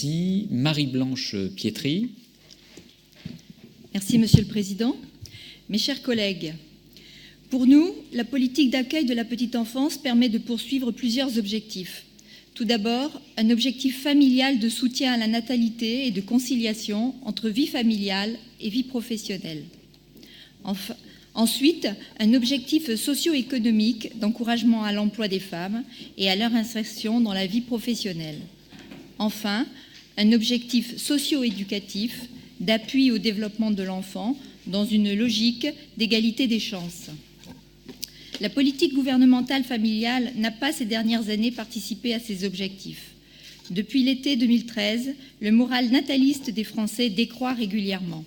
Merci. Marie-Blanche Pietri. Merci, Monsieur le Président. Mes chers collègues, pour nous, la politique d'accueil de la petite enfance permet de poursuivre plusieurs objectifs. Tout d'abord, un objectif familial de soutien à la natalité et de conciliation entre vie familiale et vie professionnelle. Ensuite, un objectif socio-économique d'encouragement à l'emploi des femmes et à leur insertion dans la vie professionnelle. Enfin, un objectif socio-éducatif d'appui au développement de l'enfant dans une logique d'égalité des chances. La politique gouvernementale familiale n'a pas ces dernières années participé à ces objectifs. Depuis l'été 2013, le moral nataliste des Français décroît régulièrement.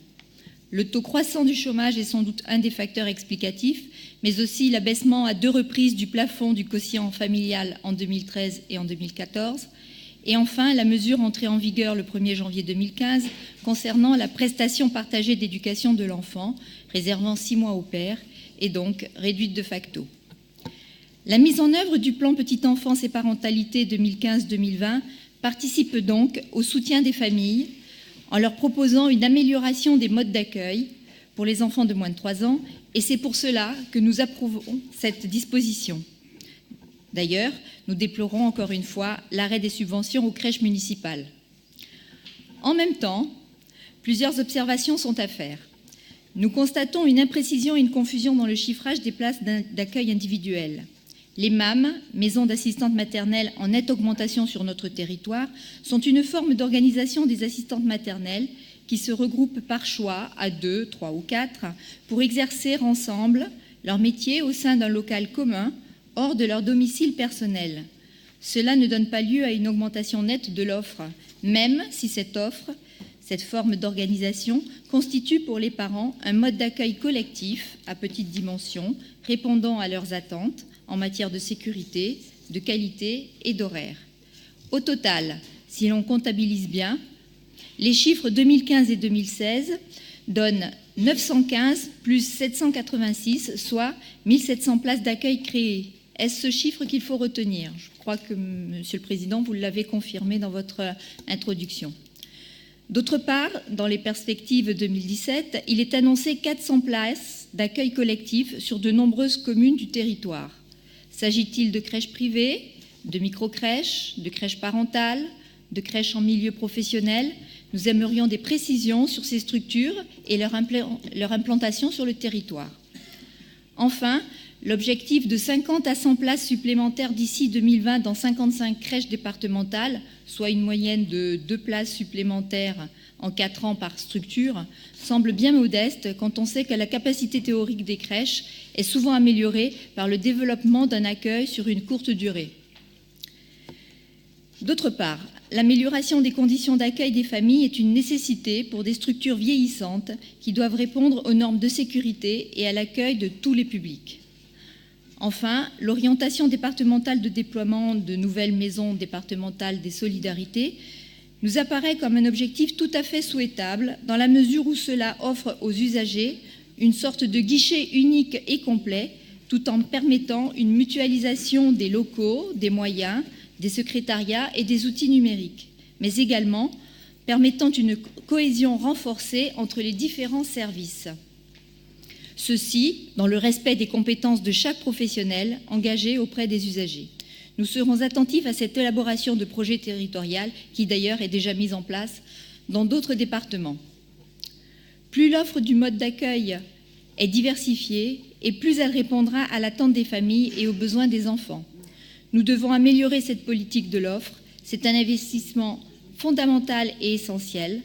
Le taux croissant du chômage est sans doute un des facteurs explicatifs, mais aussi l'abaissement à 2 reprises du plafond du quotient familial en 2013 et en 2014, et enfin la mesure entrée en vigueur le 1er janvier 2015 concernant la prestation partagée d'éducation de l'enfant, réservant 6 mois au père, et donc réduite de facto. La mise en œuvre du plan Petite Enfance et Parentalité 2015-2020 participe donc au soutien des familles en leur proposant une amélioration des modes d'accueil pour les enfants de moins de 3 ans, et c'est pour cela que nous approuvons cette disposition. D'ailleurs, nous déplorons encore une fois l'arrêt des subventions aux crèches municipales. En même temps, plusieurs observations sont à faire. Nous constatons une imprécision et une confusion dans le chiffrage des places d'accueil individuelles. Les MAM, maisons d'assistantes maternelles en nette augmentation sur notre territoire, sont une forme d'organisation des assistantes maternelles qui se regroupent par choix à 2, 3 ou 4 pour exercer ensemble leur métier au sein d'un local commun hors de leur domicile personnel. Cela ne donne pas lieu à une augmentation nette de l'offre, même si cette forme d'organisation constitue pour les parents un mode d'accueil collectif à petite dimension, répondant à leurs attentes en matière de sécurité, de qualité et d'horaire. Au total, si l'on comptabilise bien, les chiffres 2015 et 2016 donnent 915 plus 786, soit 1700 places d'accueil créées. Est-ce ce chiffre qu'il faut retenir? Je crois que, Monsieur le Président, vous l'avez confirmé dans votre introduction. D'autre part, dans les perspectives 2017, il est annoncé 400 places d'accueil collectif sur de nombreuses communes du territoire. S'agit-il de crèches privées, de micro-crèches, de crèches parentales, de crèches en milieu professionnel? Nous aimerions des précisions sur ces structures et leur implantation sur le territoire. Enfin, l'objectif de 50 à 100 places supplémentaires d'ici 2020 dans 55 crèches départementales, soit une moyenne de 2 places supplémentaires en 4 ans par structure, semble bien modeste quand on sait que la capacité théorique des crèches est souvent améliorée par le développement d'un accueil sur une courte durée. D'autre part, l'amélioration des conditions d'accueil des familles est une nécessité pour des structures vieillissantes qui doivent répondre aux normes de sécurité et à l'accueil de tous les publics. Enfin, l'orientation départementale de déploiement de nouvelles maisons départementales des solidarités nous apparaît comme un objectif tout à fait souhaitable dans la mesure où cela offre aux usagers une sorte de guichet unique et complet tout en permettant une mutualisation des locaux, des moyens, des secrétariats et des outils numériques, mais également permettant une cohésion renforcée entre les différents services. Ceci dans le respect des compétences de chaque professionnel engagé auprès des usagers. Nous serons attentifs à cette élaboration de projet territorial qui d'ailleurs est déjà mise en place dans d'autres départements. Plus l'offre du mode d'accueil est diversifiée et plus elle répondra à l'attente des familles et aux besoins des enfants. Nous devons améliorer cette politique de l'offre. C'est un investissement fondamental et essentiel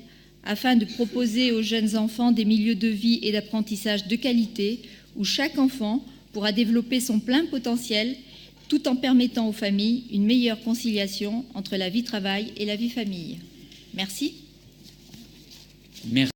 afin de proposer aux jeunes enfants des milieux de vie et d'apprentissage de qualité où chaque enfant pourra développer son plein potentiel tout en permettant aux familles une meilleure conciliation entre la vie travail et la vie famille. Merci. Merci.